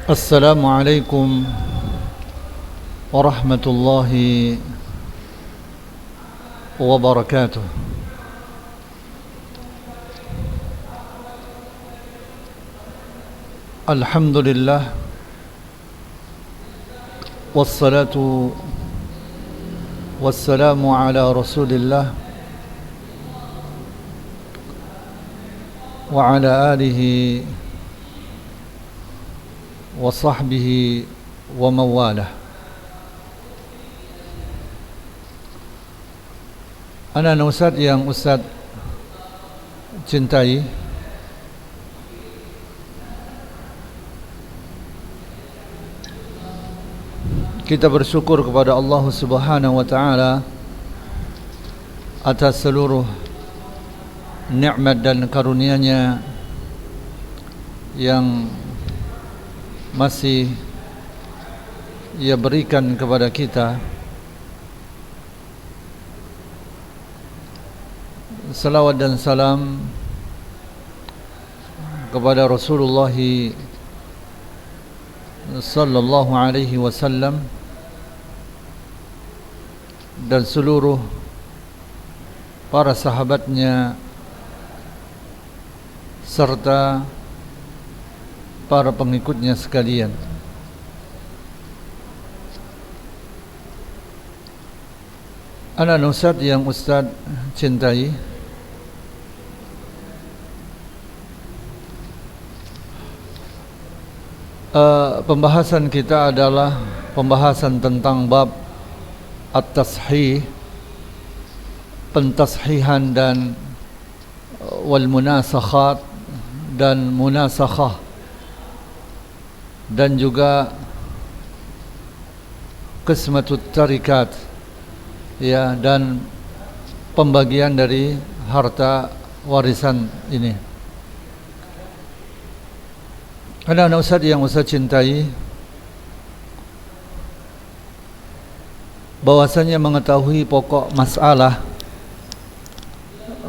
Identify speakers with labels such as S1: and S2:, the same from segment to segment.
S1: السلام عليكم ورحمة الله وبركاته. الحمد لله والصلاة والسلام على رسول الله وعلى آله وصحبه ومن والاه. Anak-anak Ustaz yang Ustaz cintai, kita bersyukur kepada Allah Subhanahu wa taala atas seluruh nikmat dan karunia-Nya yang masih Ia berikan kepada kita. Salawat dan salam kepada Rasulullah sallallahu alaihi wasallam dan seluruh para sahabatnya serta para pengikutnya sekalian. Anak-anak Ustaz yang Ustaz cintai, pembahasan kita adalah pembahasan tentang bab at-tashih, pentashihan dan wal munasakhat dan munasakhah, dan juga qismatut tarikat, ya, dan pembagian dari harta warisan ini. Anak-anak Ustaz yang Ustaz cintai, bahwasanya mengetahui pokok masalah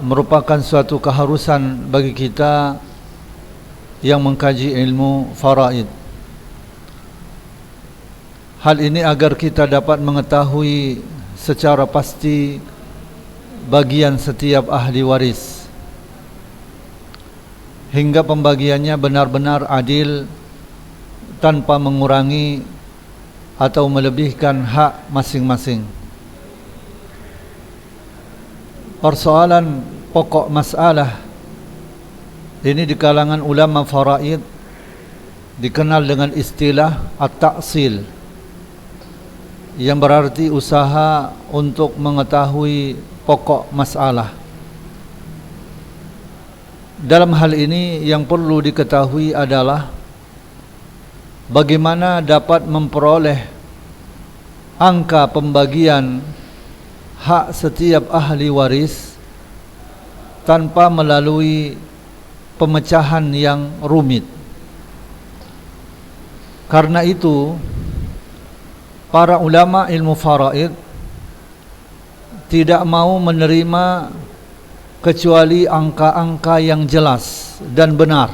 S1: merupakan suatu keharusan bagi kita yang mengkaji ilmu faraid. Hal ini agar kita dapat mengetahui secara pasti bagian setiap ahli waris, hingga pembagiannya benar-benar adil tanpa mengurangi atau melebihkan hak masing-masing. Persoalan pokok masalah ini di kalangan ulama faraid dikenal dengan istilah at-ta'sil, yang berarti usaha untuk mengetahui pokok masalah. Dalam hal ini yang perlu diketahui adalah bagaimana dapat memperoleh angka pembagian hak setiap ahli waris tanpa melalui pemecahan yang rumit. Karena itu para ulama ilmu faraid tidak mau menerima kecuali angka-angka yang jelas dan benar,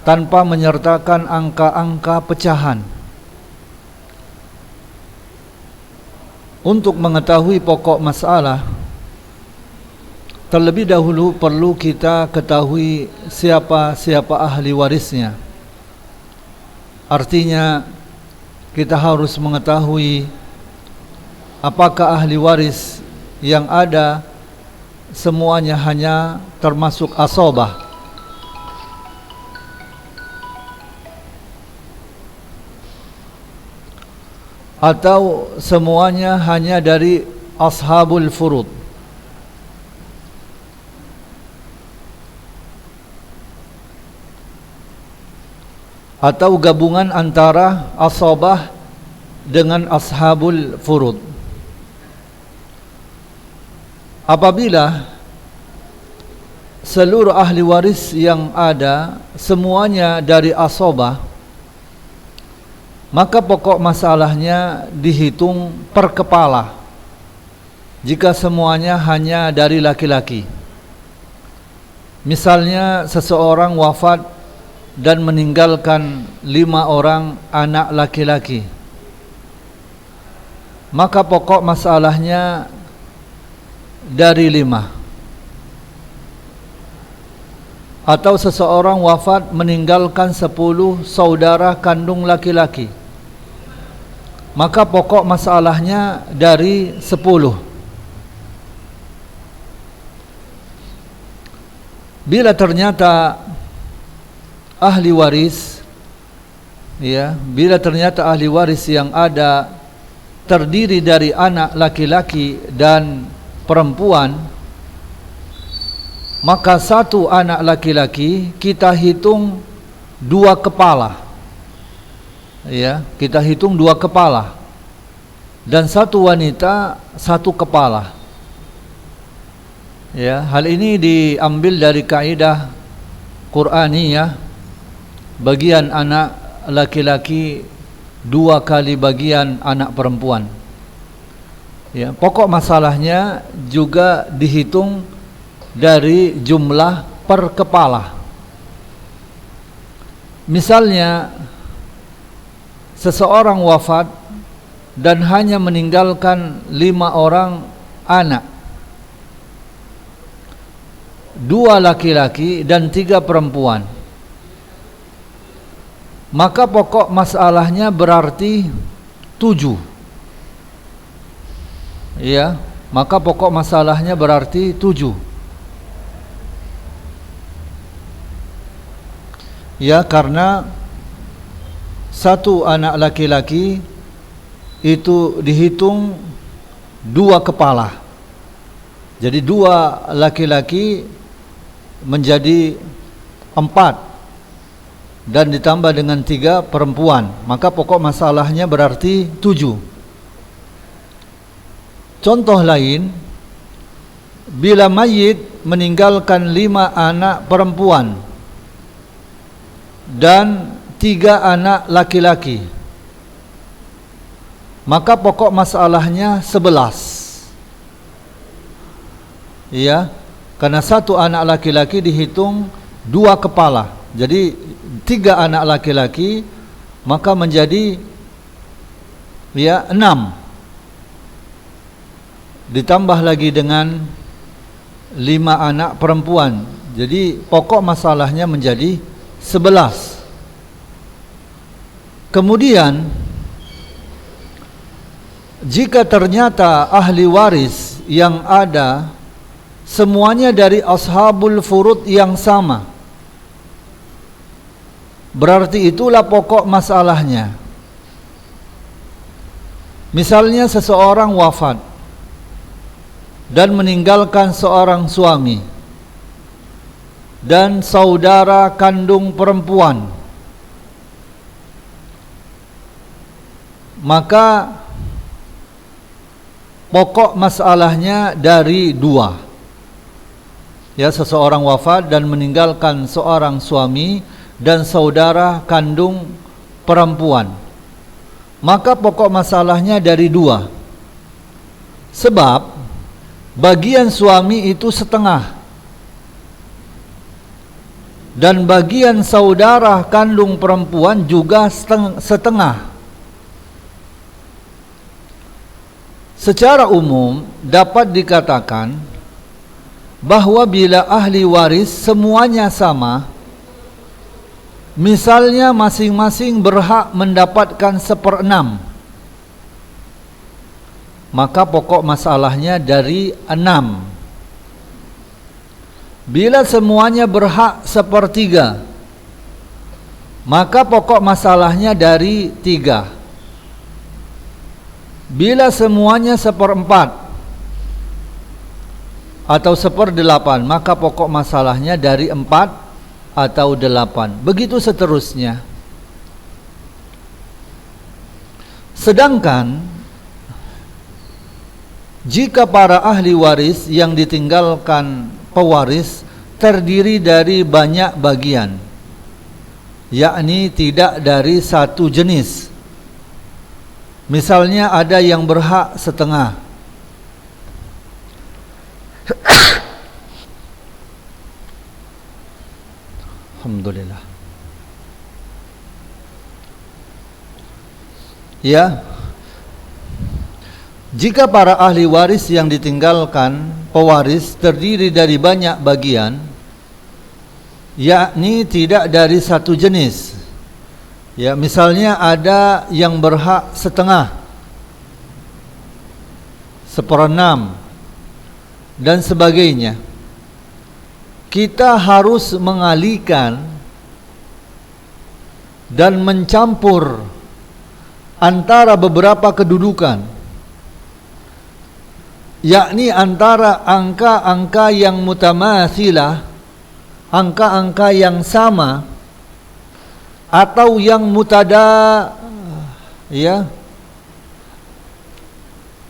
S1: tanpa menyertakan angka-angka pecahan. Untuk mengetahui pokok masalah, terlebih dahulu perlu kita ketahui siapa ahli warisnya. Artinya kita harus mengetahui apakah ahli waris yang ada semuanya hanya termasuk asobah, atau semuanya hanya dari ashabul furud, atau gabungan antara asobah dengan ashabul furud. Apabila seluruh ahli waris yang ada semuanya dari asobah, maka pokok masalahnya dihitung per kepala. Jika semuanya hanya dari laki-laki, misalnya seseorang wafat dan meninggalkan 5 orang anak laki-laki, maka pokok masalahnya dari 5. Atau seseorang wafat meninggalkan 10 saudara kandung laki-laki, maka pokok masalahnya dari 10. Bila ternyata ahli waris, bila ternyata ahli waris yang ada terdiri dari anak laki-laki dan perempuan, maka 1 anak laki-laki kita hitung 2 kepala. Kita hitung 2 kepala. Dan 1 wanita 1 kepala. Hal ini diambil dari kaidah Qur'aniyah, bagian anak laki-laki 2 kali bagian anak perempuan. Pokok masalahnya juga dihitung dari jumlah per kepala. Misalnya seseorang wafat dan hanya meninggalkan 5 orang anak, 2 laki-laki dan 3 perempuan, maka pokok masalahnya berarti 7. Maka pokok masalahnya berarti 7. Karena 1 anak laki-laki itu dihitung 2 kepala. Jadi 2 laki-laki menjadi 4 dan ditambah dengan 3 perempuan, maka pokok masalahnya berarti 7. Contoh lain, bila mayit meninggalkan 5 anak perempuan dan 3 anak laki-laki, maka pokok masalahnya 11. Karena 1 anak laki-laki dihitung 2 kepala. Jadi 3 anak laki-laki, maka menjadi 6. Ditambah lagi dengan 5 anak perempuan. Jadi pokok masalahnya menjadi 11. Kemudian jika ternyata ahli waris yang ada semuanya dari ashabul furud yang sama, berarti itulah pokok masalahnya. Misalnya seseorang wafat dan meninggalkan seorang suami dan saudara kandung perempuan, maka pokok masalahnya dari 2. Seseorang wafat dan meninggalkan seorang suami dan saudara kandung perempuan, maka pokok masalahnya dari 2. Sebab bagian suami itu setengah dan bagian saudara kandung perempuan juga setengah. Secara umum dapat dikatakan bahwa bila ahli waris semuanya sama, misalnya masing-masing berhak mendapatkan 1/6, maka pokok masalahnya dari 6. Bila semuanya berhak 1/3, maka pokok masalahnya dari 3. Bila semuanya 1/4 atau 1/8, maka pokok masalahnya dari 4 atau 8. Begitu seterusnya. Sedangkan jika para ahli waris yang ditinggalkan pewaris terdiri dari banyak bagian, yakni tidak dari satu jenis. Misalnya ada yang berhak setengah, Alhamdulillah. Ya, jika para ahli waris yang ditinggalkan pewaris terdiri dari banyak bagian, yakni tidak dari satu jenis. Ya, misalnya ada yang berhak setengah, seperenam, dan sebagainya. Kita harus mengalihkan dan mencampur antara beberapa kedudukan, yakni antara angka-angka yang mutamathilah, angka-angka yang sama, atau yang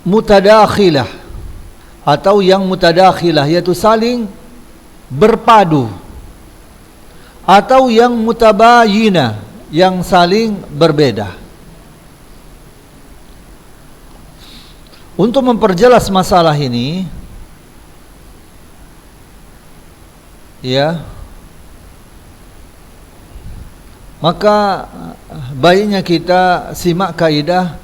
S1: mutadakhilah, atau yang mutadakhilah, yaitu saling berpadu, atau yang mutabayinah, yang saling berbeda. Untuk memperjelas masalah ini, ya, maka baiknya kita simak kaidah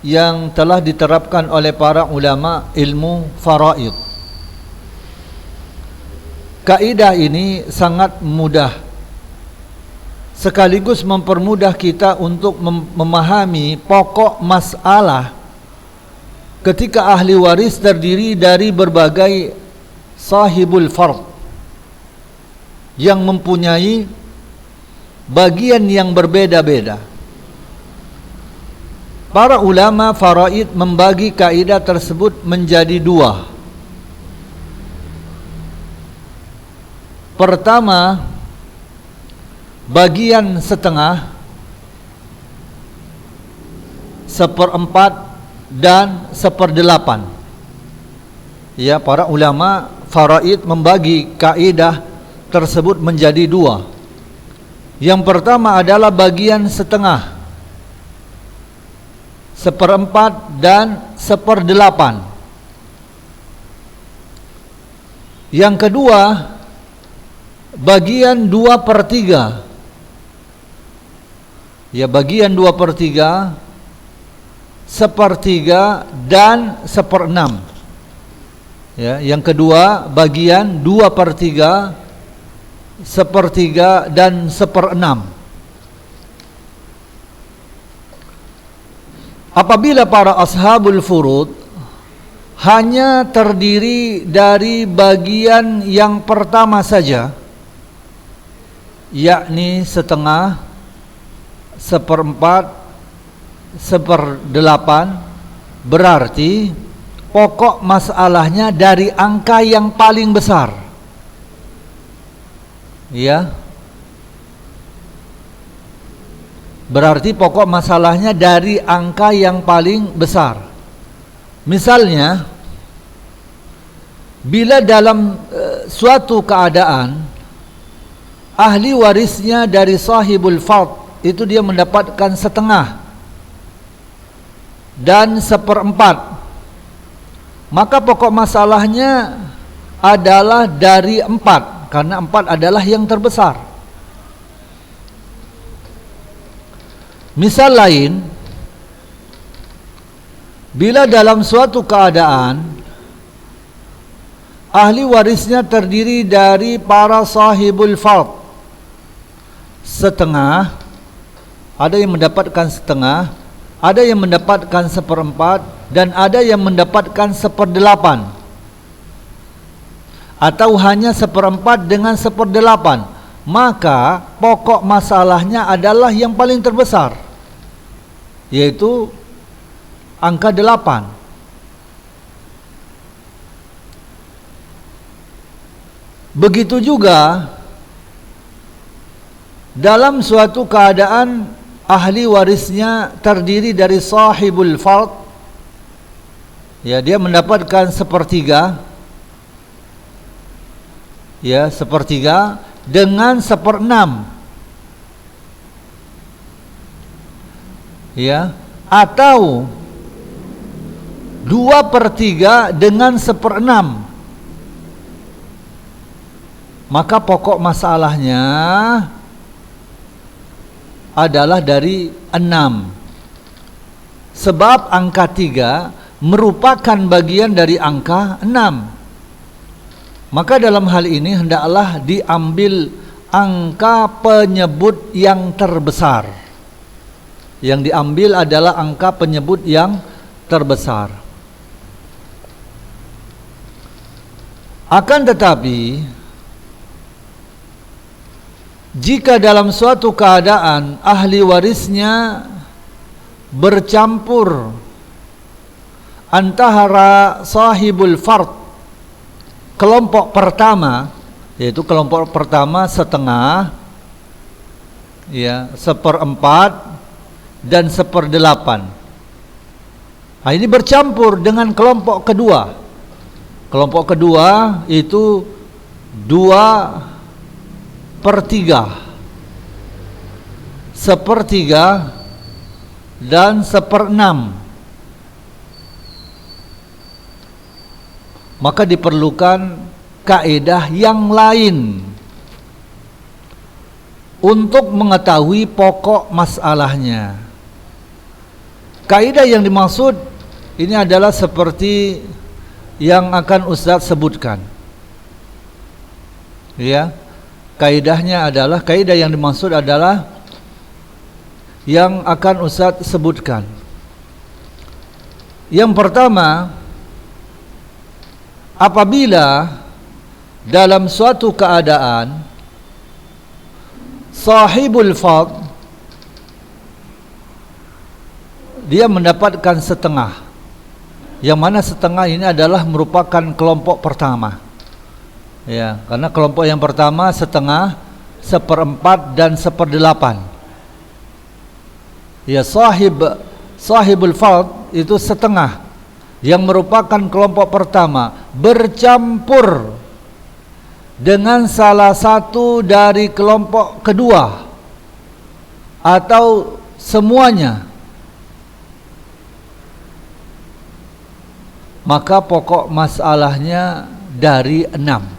S1: yang telah diterapkan oleh para ulama ilmu faraid. Kaidah ini sangat mudah, sekaligus mempermudah kita untuk memahami pokok masalah ketika ahli waris terdiri dari berbagai sahibul fard yang mempunyai bagian yang berbeda-beda. Para ulama faraid membagi kaidah tersebut menjadi dua. Pertama, bagian setengah, seperempat, dan seperdelapan. Ya, para ulama faraid membagi kaidah tersebut menjadi dua. Yang pertama adalah bagian setengah, seperempat, dan seperdelapan. Yang kedua, bagian 2/3. Ya, bagian 2/3, sepertiga, dan seperenam. Ya, yang kedua bagian 2/3, sepertiga, dan seperenam. Apabila para ashabul furud hanya terdiri dari bagian yang pertama saja, yakni setengah, seperempat, seperdelapan, berarti pokok masalahnya dari angka yang paling besar. Ya, berarti pokok masalahnya dari angka yang paling besar. Misalnya, bila dalam suatu keadaan ahli warisnya dari sahibul fard itu dia mendapatkan setengah dan seperempat, maka pokok masalahnya adalah dari 4, karena 4 adalah yang terbesar. Misal lain, bila dalam suatu keadaan ahli warisnya terdiri dari para sahibul fard, setengah, ada yang mendapatkan setengah, ada yang mendapatkan seperempat, dan ada yang mendapatkan seperdelapan, atau hanya seperempat dengan seperdelapan, maka pokok masalahnya adalah yang paling terbesar, yaitu angka 8. Begitu juga dalam suatu keadaan ahli warisnya terdiri dari sahibul fard, ya, dia mendapatkan sepertiga, ya, sepertiga dengan seperenam, ya, atau 2/3 dengan seperenam, maka pokok masalahnya adalah dari 6, sebab angka 3 merupakan bagian dari angka 6. Maka dalam hal ini hendaklah diambil angka penyebut yang terbesar. Yang diambil adalah angka penyebut yang terbesar. Akan tetapi, jika dalam suatu keadaan ahli warisnya bercampur antara sahibul fard, kelompok pertama, yaitu kelompok pertama setengah, ya, 1/4 dan 1/8. Nah, ini bercampur dengan kelompok kedua. Kelompok kedua itu 2/3, 1/3 dan 1/6. Maka diperlukan kaidah yang lain untuk mengetahui pokok masalahnya. Kaidah yang dimaksud ini adalah seperti yang akan Ustaz sebutkan. Ya. Kaidahnya adalah, kaidah yang dimaksud adalah yang akan Ustaz sebutkan. Yang pertama, apabila dalam suatu keadaan sahibul fard dia mendapatkan setengah, yang mana setengah ini adalah merupakan kelompok pertama. Ya, karena kelompok yang pertama setengah, 1/4 dan 1/8. Ya, sahibul fard itu setengah, yang merupakan kelompok pertama, bercampur dengan salah satu dari kelompok kedua atau semuanya, maka pokok masalahnya dari 6.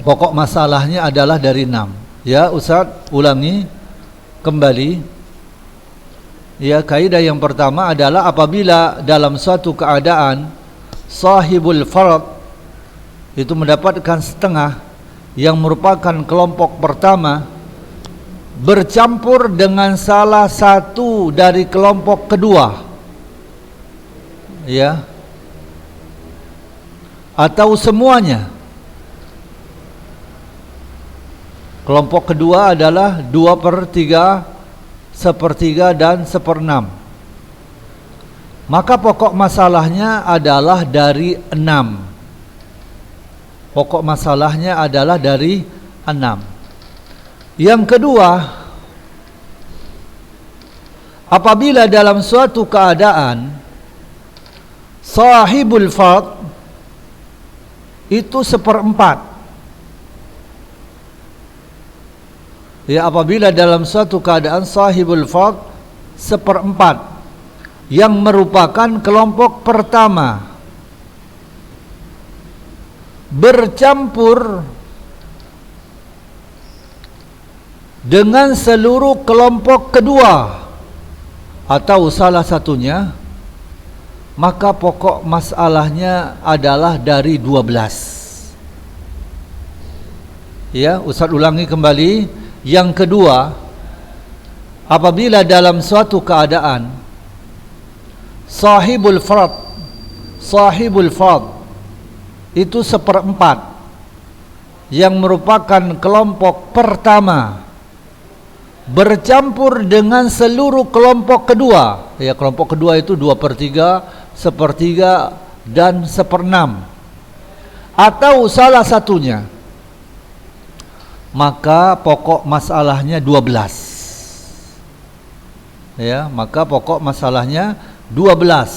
S1: Pokok masalahnya adalah dari 6. Ya, Ustaz ulangi kembali. Ya, kaidah yang pertama adalah apabila dalam suatu keadaan sahibul fard itu mendapatkan setengah, yang merupakan kelompok pertama, bercampur dengan salah satu dari kelompok kedua, ya, atau semuanya. Kelompok kedua adalah 2/3, 1/3 dan 1/6. Maka pokok masalahnya adalah dari 6. Pokok masalahnya adalah dari 6. Yang kedua, apabila dalam suatu keadaan sahibul fard itu 1/4. Ya, apabila dalam suatu keadaan sahibul fard 1/4, yang merupakan kelompok pertama, bercampur dengan seluruh kelompok kedua atau salah satunya, maka pokok masalahnya adalah dari 12. Ya, Ustaz ulangi kembali. Yang kedua, apabila dalam suatu keadaan sahibul fard itu 1/4, yang merupakan kelompok pertama, bercampur dengan seluruh kelompok kedua. Ya, kelompok kedua itu 2/3, 1/3 dan 1/6, atau salah satunya, maka pokok masalahnya 12. Ya, maka pokok masalahnya 12.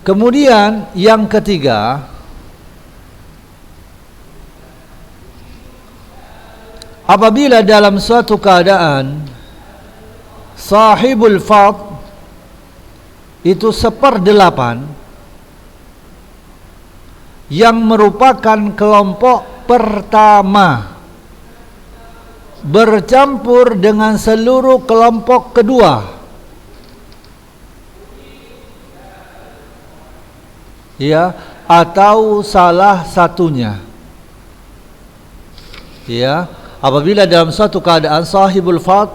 S1: Kemudian yang ketiga, apabila dalam suatu keadaan sahibul fard itu 1/8, yang merupakan kelompok pertama, bercampur dengan seluruh kelompok kedua, ya, atau salah satunya. Ya, apabila dalam suatu keadaan sahibul fard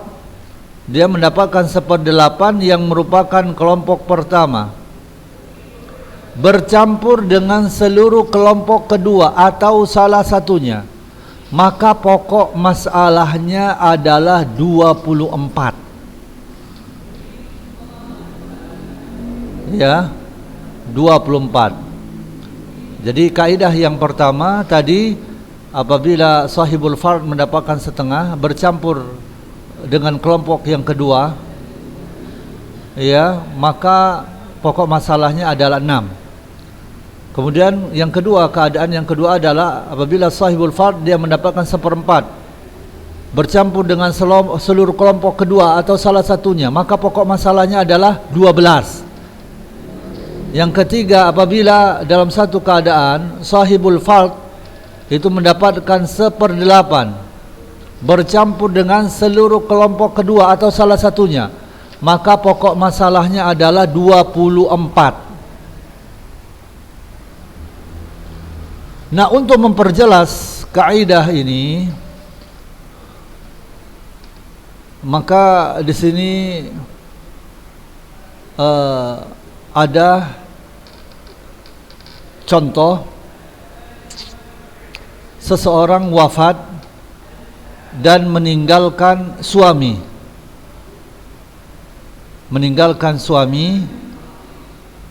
S1: dia mendapatkan 1/8 yang merupakan kelompok pertama, bercampur dengan seluruh kelompok kedua atau salah satunya, maka pokok masalahnya adalah 24. Ya, 24. Jadi kaidah yang pertama tadi, apabila sahibul fard mendapatkan setengah bercampur dengan kelompok yang kedua, ya, maka pokok masalahnya adalah 6. Kemudian yang kedua, keadaan yang kedua adalah apabila sahibul fard dia mendapatkan 1/4 bercampur dengan seluruh kelompok kedua atau salah satunya, maka pokok masalahnya adalah 12. Yang ketiga, apabila dalam satu keadaan sahibul fard itu mendapatkan 1/8 bercampur dengan seluruh kelompok kedua atau salah satunya, maka pokok masalahnya adalah 24. Nah, untuk memperjelas kaidah ini, maka di sini ada contoh seseorang wafat dan meninggalkan suami,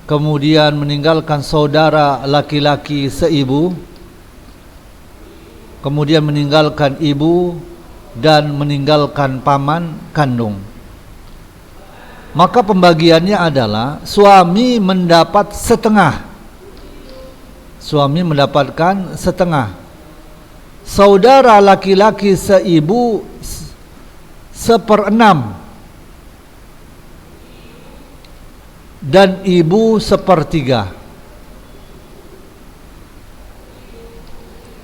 S1: kemudian meninggalkan saudara laki-laki seibu, kemudian meninggalkan ibu dan meninggalkan paman kandung. Maka pembagiannya adalah suami mendapatkan setengah, saudara laki-laki seibu 1/6 dan ibu 1/3.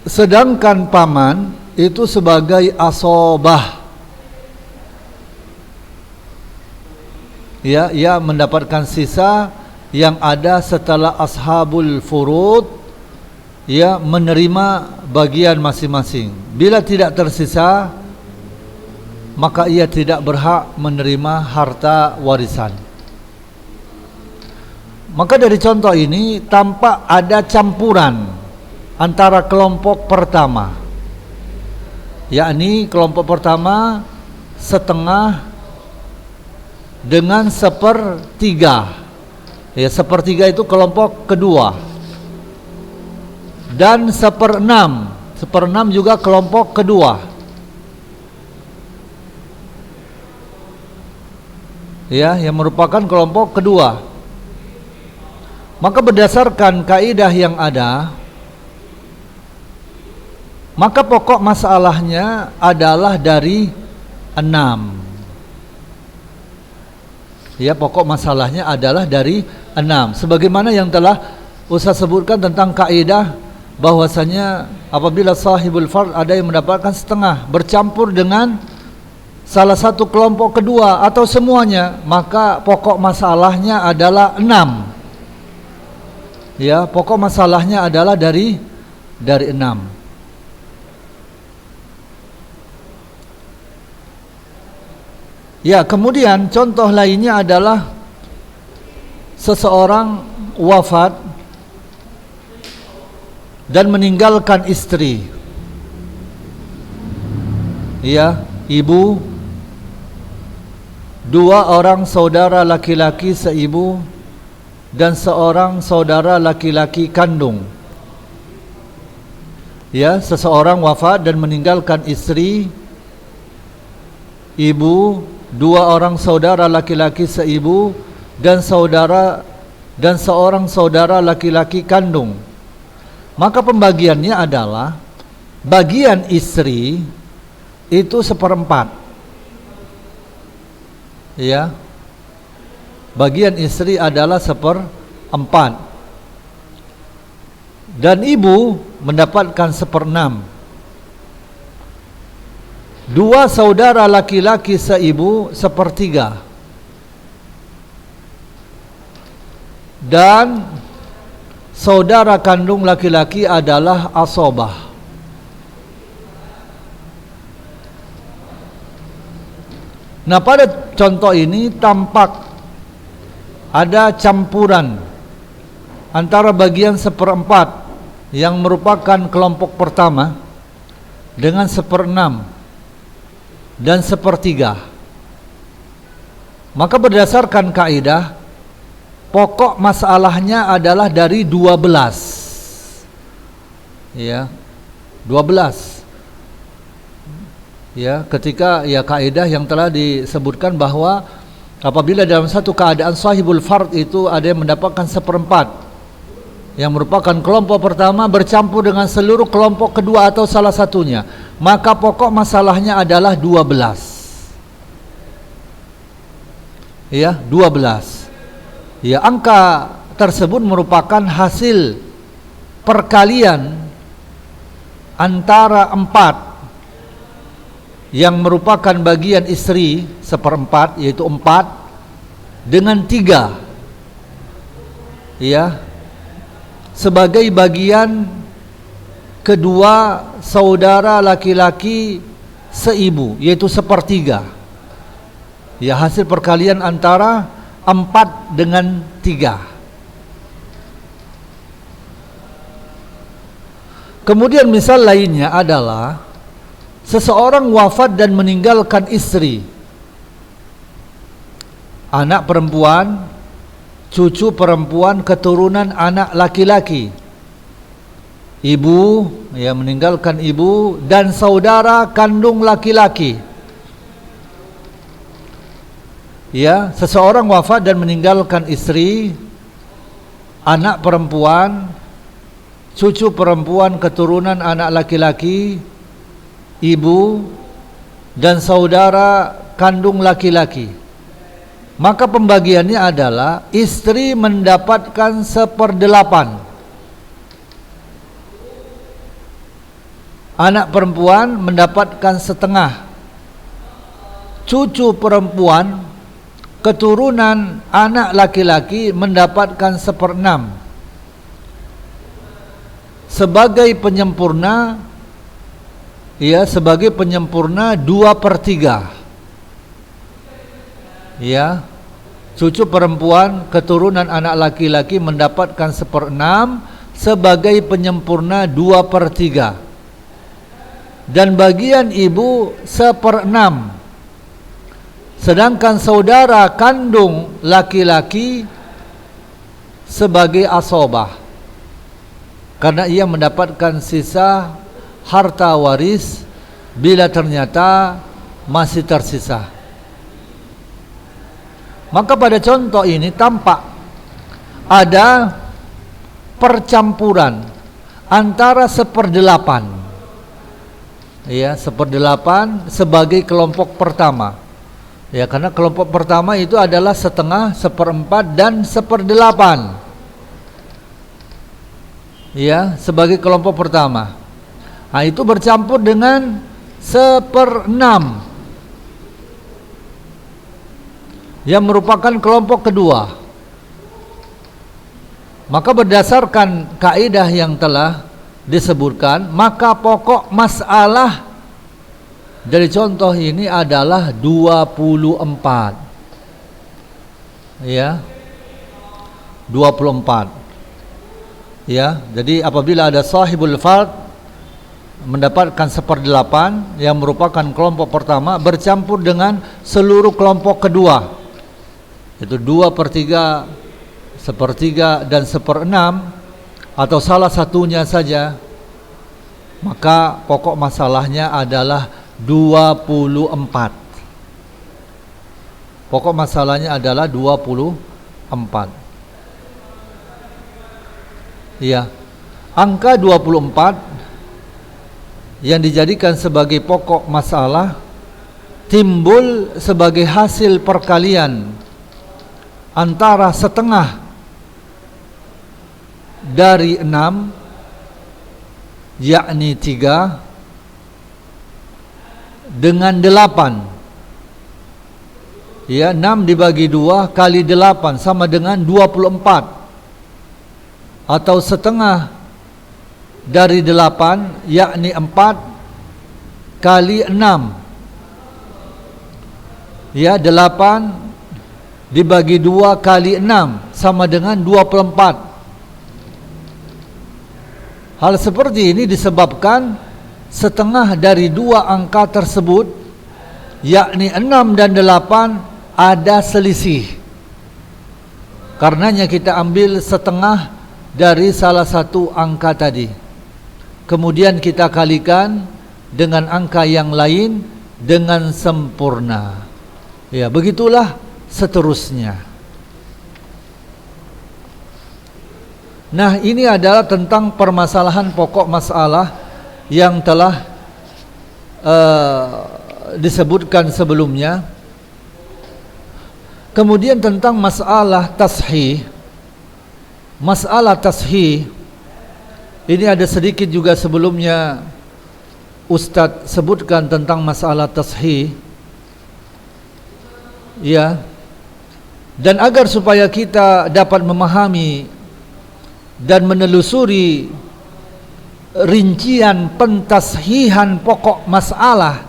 S1: Sedangkan paman itu sebagai asobah, ya, ia mendapatkan sisa yang ada setelah ashabul furud, ia menerima bagian masing-masing. Bila tidak tersisa, maka ia tidak berhak menerima harta warisan. Maka dari contoh ini tampak ada campuran antara kelompok pertama, yakni kelompok pertama setengah dengan 1/3. Ya, 1/3 itu kelompok kedua, dan 1/6 juga kelompok kedua. Ya, yang merupakan kelompok kedua. Maka berdasarkan kaidah yang ada, maka pokok masalahnya adalah dari 6. Ya, pokok masalahnya adalah dari 6. Sebagaimana yang telah Ustaz sebutkan tentang kaidah bahwasanya apabila sahibul fard ada yang mendapatkan setengah bercampur dengan salah satu kelompok kedua atau semuanya, maka pokok masalahnya adalah 6. Ya, pokok masalahnya adalah dari 6. Ya, kemudian contoh lainnya adalah seseorang wafat dan meninggalkan istri, ya, ibu, 2 orang saudara laki-laki seibu dan seorang saudara laki-laki kandung. Ya, seseorang wafat dan meninggalkan istri, ibu, 2 orang saudara laki-laki seibu dan seorang saudara laki-laki kandung. Maka pembagiannya adalah bagian istri itu 1/4. Ya, bagian istri adalah 1/4 dan ibu mendapatkan 1/6. Dua saudara laki-laki seibu sepertiga, dan saudara kandung laki-laki adalah asobah. Nah, pada contoh ini tampak ada campuran antara bagian seperempat yang merupakan kelompok pertama dengan seperenam dan sepertiga. Maka berdasarkan kaidah, pokok masalahnya adalah dari 12. Ya, 12. Ya, ketika ya kaidah yang telah disebutkan bahwa apabila dalam satu keadaan sahibul fard itu ada yang mendapatkan seperempat yang merupakan kelompok pertama bercampur dengan seluruh kelompok kedua atau salah satunya, maka pokok masalahnya adalah 12. Ya, 12. Ya, angka tersebut merupakan hasil perkalian antara 4 yang merupakan bagian istri seperempat, yaitu 4 dengan 3, ya, sebagai bagian kedua saudara laki-laki seibu, yaitu sepertiga. Ya, hasil perkalian antara 4 dengan 3. Kemudian misal lainnya adalah seseorang wafat dan meninggalkan istri, anak perempuan, cucu perempuan, keturunan anak laki-laki, ibu, ya, meninggalkan ibu, dan saudara kandung laki-laki. Ya, seseorang wafat dan meninggalkan istri, anak perempuan, cucu perempuan, keturunan anak laki-laki, ibu, dan saudara kandung laki-laki. Maka pembagiannya adalah istri mendapatkan 1/8, anak perempuan mendapatkan setengah, cucu perempuan, keturunan anak laki-laki mendapatkan 1/6. Sebagai penyempurna, ya, sebagai penyempurna 2/3. Ya, cucu perempuan, keturunan anak laki-laki mendapatkan 1/6 sebagai penyempurna 2/3, dan bagian ibu 1/6, sedangkan saudara kandung laki-laki sebagai asobah, karena ia mendapatkan sisa harta waris bila ternyata masih tersisa. Maka pada contoh ini tampak ada percampuran antara 1/8, ya, 1/8 sebagai kelompok pertama. Ya, karena kelompok pertama itu adalah setengah, 1/4, dan 1/8. Ya, sebagai kelompok pertama. Nah, itu bercampur dengan 1/6 yang merupakan kelompok kedua. Maka berdasarkan kaidah yang telah disebutkan, maka pokok masalah dari contoh ini adalah 24. Ya, 24. Ya, jadi apabila ada sahibul fard mendapatkan 1/8 yang merupakan kelompok pertama bercampur dengan seluruh kelompok kedua, itu 2/3, 1/3, dan 1/6, atau salah satunya saja, maka pokok masalahnya adalah 24. Pokok masalahnya adalah 24. Ya, angka 24 yang dijadikan sebagai pokok masalah timbul sebagai hasil perkalian antara setengah dari 6, yakni 3, dengan 8. Ya, 6 dibagi 2 kali 8 sama dengan 24. Atau setengah dari 8, yakni 4 kali 6. Ya, 8 dibagi 2 kali 6 sama dengan 24. Hal seperti ini disebabkan setengah dari dua angka tersebut, yakni 6 dan 8, ada selisih. Karenanya kita ambil setengah dari salah satu angka tadi, kemudian kita kalikan dengan angka yang lain dengan sempurna. Ya, begitulah seterusnya. Nah, ini adalah tentang permasalahan pokok masalah yang telah disebutkan sebelumnya. Kemudian tentang masalah tashih. Masalah tashih ini ada sedikit juga sebelumnya Ustadz sebutkan tentang masalah tashih. Ya. Dan agar supaya kita dapat memahami dan menelusuri rincian pentashihan pokok masalah,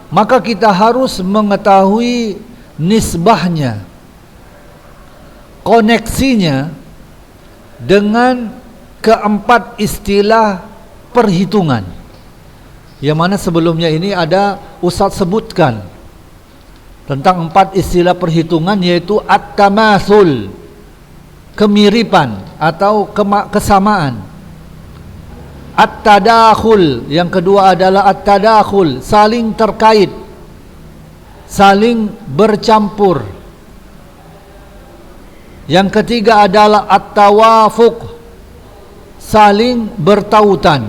S1: maka kita harus mengetahui nisbahnya, koneksinya dengan keempat istilah perhitungan, yang mana sebelumnya ini ada Ustaz sebutkan tentang 4 istilah perhitungan, yaitu at-tamatsul, kemiripan atau kesamaan, at-tadakhul, yang kedua adalah at-tadakhul, saling terkait, saling bercampur. Yang ketiga adalah at-tawafuq, saling bertautan.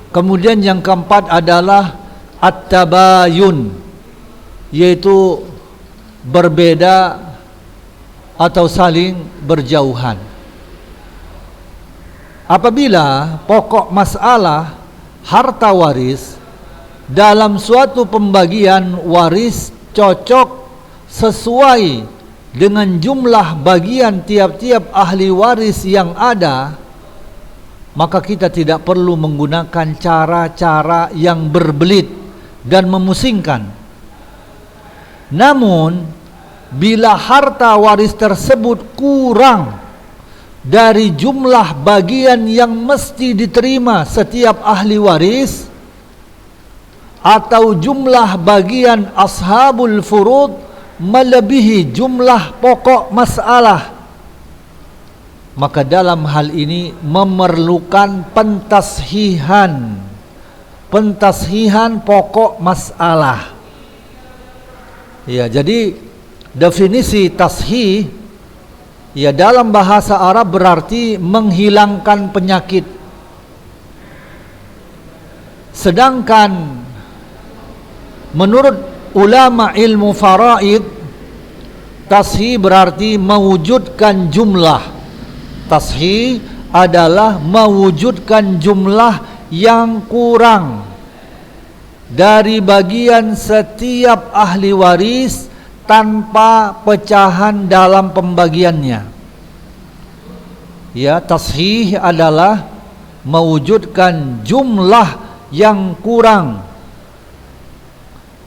S1: Kemudian yang keempat adalah at-tabayun, yaitu berbeda atau saling berjauhan. Apabila pokok masalah harta waris dalam suatu pembagian waris cocok sesuai dengan jumlah bagian tiap-tiap ahli waris yang ada, maka kita tidak perlu menggunakan cara-cara yang berbelit dan memusingkan. Namun bila harta waris tersebut kurang dari jumlah bagian yang mesti diterima setiap ahli waris, atau jumlah bagian ashabul furud melebihi jumlah pokok masalah, maka dalam hal ini memerlukan pentashihan pokok masalah. Ya, jadi definisi tashih ya dalam bahasa Arab berarti menghilangkan penyakit. Sedangkan menurut ulama ilmu faraid, tashih berarti mewujudkan jumlah. Tashih adalah mewujudkan jumlah yang kurang dari bagian setiap ahli waris tanpa pecahan dalam pembagiannya. Ya, tashih adalah mewujudkan jumlah yang kurang,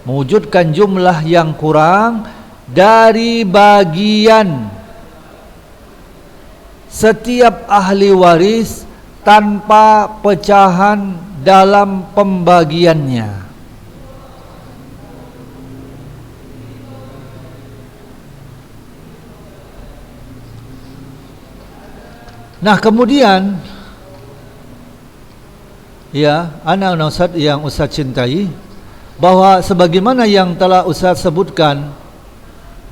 S1: mewujudkan jumlah yang kurang dari bagian setiap ahli waris tanpa pecahan dalam pembagiannya. Nah, kemudian ya, anak-anak Ustaz yang Ustaz cintai, bahwa sebagaimana yang telah Ustaz sebutkan,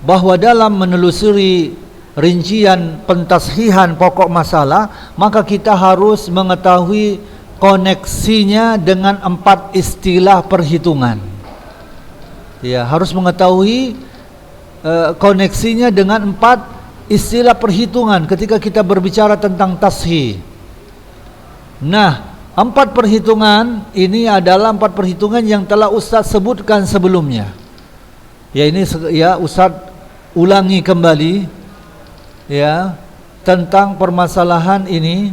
S1: bahwa dalam menelusuri rincian pentashihan pokok masalah, maka kita harus mengetahui koneksinya dengan 4 istilah perhitungan. Ya, harus mengetahui koneksinya dengan 4 istilah perhitungan ketika kita berbicara tentang tashih. Nah, 4 perhitungan ini adalah 4 perhitungan yang telah Ustaz sebutkan sebelumnya. Ya, ini ya Ustaz ulangi kembali ya tentang permasalahan ini.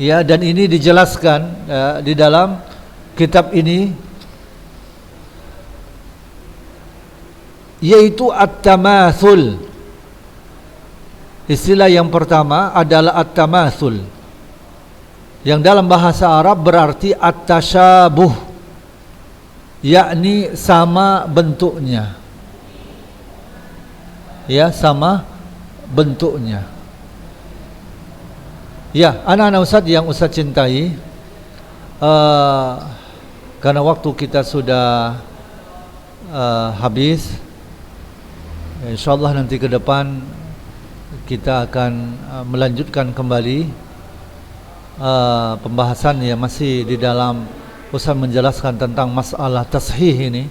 S1: Ya, dan ini dijelaskan di dalam kitab ini, yaitu at-tamatsul. Istilah yang pertama adalah at-tamatsul, yang dalam bahasa Arab berarti at-tasyabuh, yakni sama bentuknya. Ya, sama bentuknya. Ya, anak-anak Ustaz yang Ustaz cintai, karena waktu kita sudah habis, insyaallah nanti ke depan kita akan melanjutkan kembali pembahasan yang masih di dalam Ustaz menjelaskan tentang masalah tashih ini,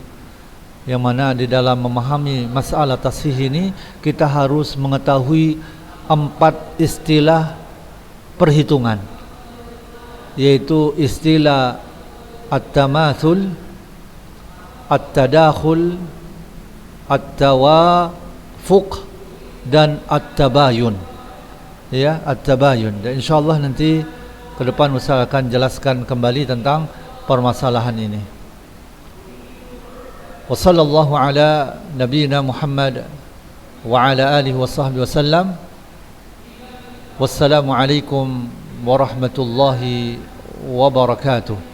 S1: yang mana di dalam memahami masalah tashih ini kita harus mengetahui 4 istilah perhitungan, yaitu istilah at-tamatsul, at-tadakhul, at-tawafuq dan at-tabayun. Ya, at-tabayun. Dan insyaallah nanti ke depan Ustaz akan jelaskan kembali tentang permasalahan ini. Wa sallallahu ala nabiyyina Muhammad wa ala alihi washabbihi wasallam. Wassalamualaikum warahmatullahi wabarakatuh.